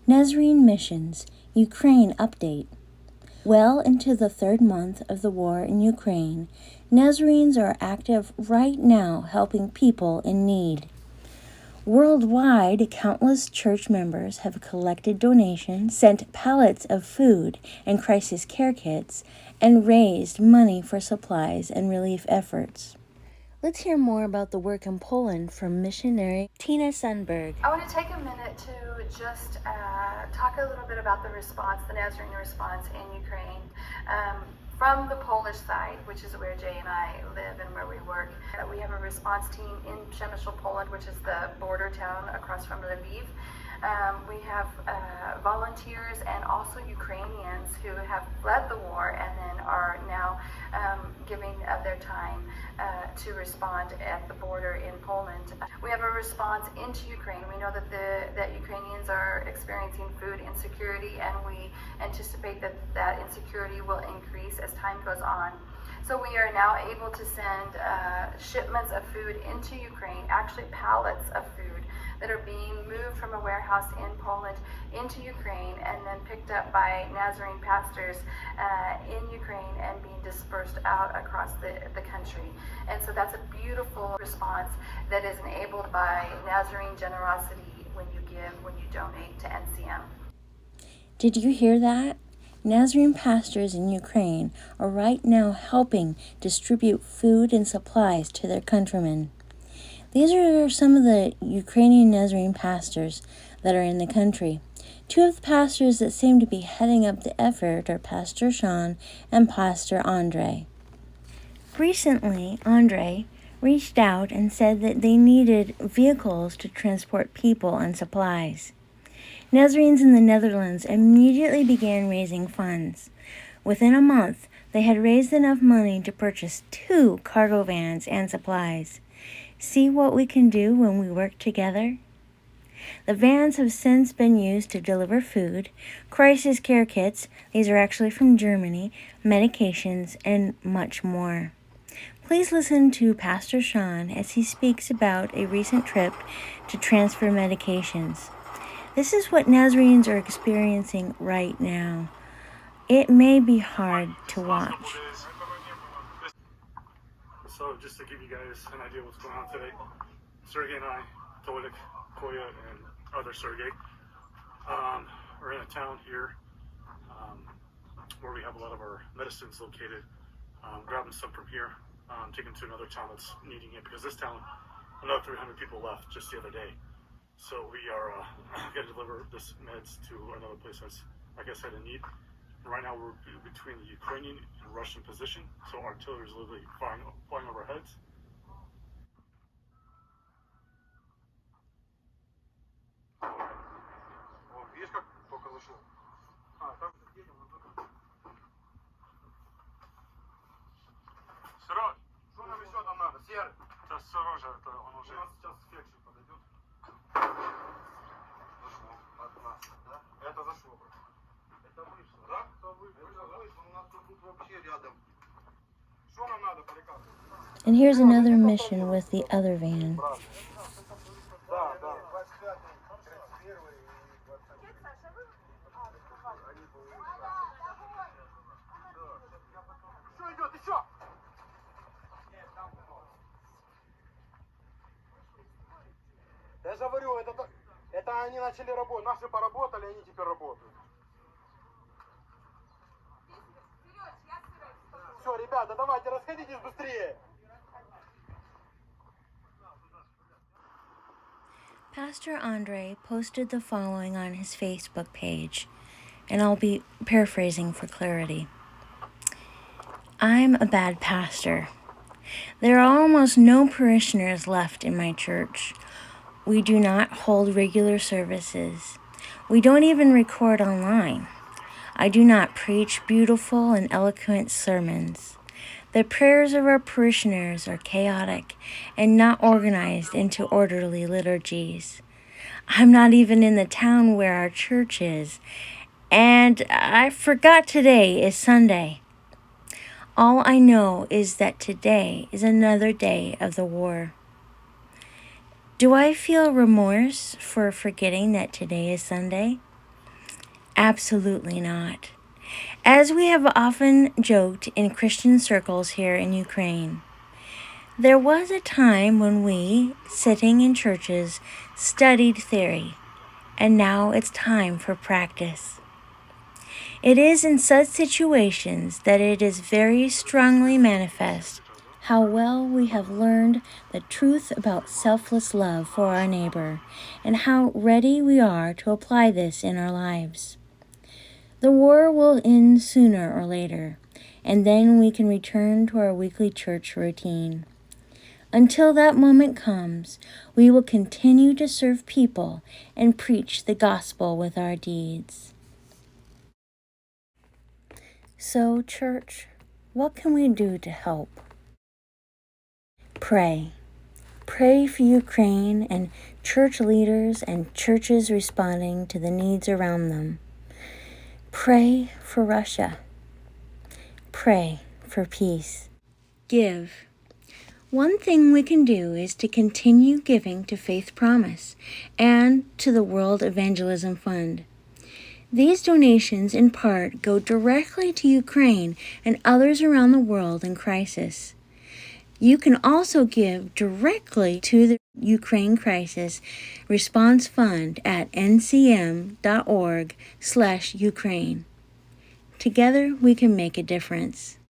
Nazarene Missions, Ukraine Update. Well into the third month of the war in Ukraine, Nazarenes are active right now helping people in need. Worldwide, countless church members have collected donations, sent pallets of food and crisis care kits, and raised money for supplies and relief efforts. Let's hear more about the work in Poland from missionary Tina Sundberg. I want to take a minute to just talk a little bit about the response, the Nazarene response in Ukraine. From the Polish side, which is where Jay and I live and where we work, we have a response team in Przemysl, Poland, which is the border town across from Lviv. We have volunteers and also Ukrainians who have fled the war and then are now giving of their time to respond at the border in Poland. We have a response into Ukraine. We know that Ukrainians are experiencing food insecurity, and we anticipate that insecurity will increase as time goes on. So we are now able to send shipments of food into Ukraine, actually pallets of food that are being moved from a warehouse in Poland into Ukraine and then picked up by Nazarene pastors in Ukraine and being dispersed out across the country. And so that's a beautiful response that is enabled by Nazarene generosity when you give, when you donate to NCM. Did you hear that? Nazarene pastors in Ukraine are right now helping distribute food and supplies to their countrymen. These are some of the Ukrainian Nazarene pastors that are in the country. Two of the pastors that seem to be heading up the effort are Pastor Sean and Pastor Andre. Recently, Andre reached out and said that they needed vehicles to transport people and supplies. Nazarenes in the Netherlands immediately began raising funds. Within a month, they had raised enough money to purchase 2 cargo vans and supplies. See what we can do when we work together? The vans have since been used to deliver food, crisis care kits, these are actually from Germany, medications, and much more. Please listen to Pastor Sean as he speaks about a recent trip to transfer medications. This is what Nazarenes are experiencing right now. It may be hard to watch. So just to give you guys an idea of what's going on today, Sergey and I, Tolik, Koya, and other Sergey, are in a town here where we have a lot of our medicines located, grabbing some from here, taking them to another town that's needing it, because this town, another 300 people left just the other day. So we are going to deliver this meds to another place that's, like I said, in need. Right now we're between the Ukrainian and Russian position, so artillery is literally flying over our heads. Сереж, что нам еще там надо? Серый? Сейчас Сережа, это он уже... У нас сейчас фекшн подойдет. Зашло от нас, да? Это зашло. Это вышло, да? Это вышло, у нас тут вообще рядом. Что нам надо, парикат? And here's another mission with the other van. Да, да. Что идет еще? Я же говорю, это они начали работать, наши поработали, они теперь работают. Все, ребята, давайте, расходитесь быстрее. Pastor Andre posted the following on his Facebook page, and I'll be paraphrasing for clarity. I'm a bad pastor. There are almost no parishioners left in my church. We do not hold regular services. We don't even record online. I do not preach beautiful and eloquent sermons. The prayers of our parishioners are chaotic and not organized into orderly liturgies. I'm not even in the town where our church is, and I forgot today is Sunday. All I know is that today is another day of the war. Do I feel remorse for forgetting that today is Sunday? Absolutely not. As we have often joked in Christian circles here in Ukraine, there was a time when we, sitting in churches, studied theory, and now it's time for practice. It is in such situations that it is very strongly manifest how well we have learned the truth about selfless love for our neighbor, and how ready we are to apply this in our lives. The war will end sooner or later, and then we can return to our weekly church routine. Until that moment comes, we will continue to serve people and preach the gospel with our deeds. So, church, what can we do to help? Pray. Pray for Ukraine and church leaders and churches responding to the needs around them. Pray for Russia. Pray for peace. Give. One thing we can do is to continue giving to Faith Promise and to the World Evangelism Fund. These donations in part go directly to Ukraine and others around the world in crisis. You can also give directly to the Ukraine Crisis Response Fund at ncm.org/Ukraine. Together we can make a difference.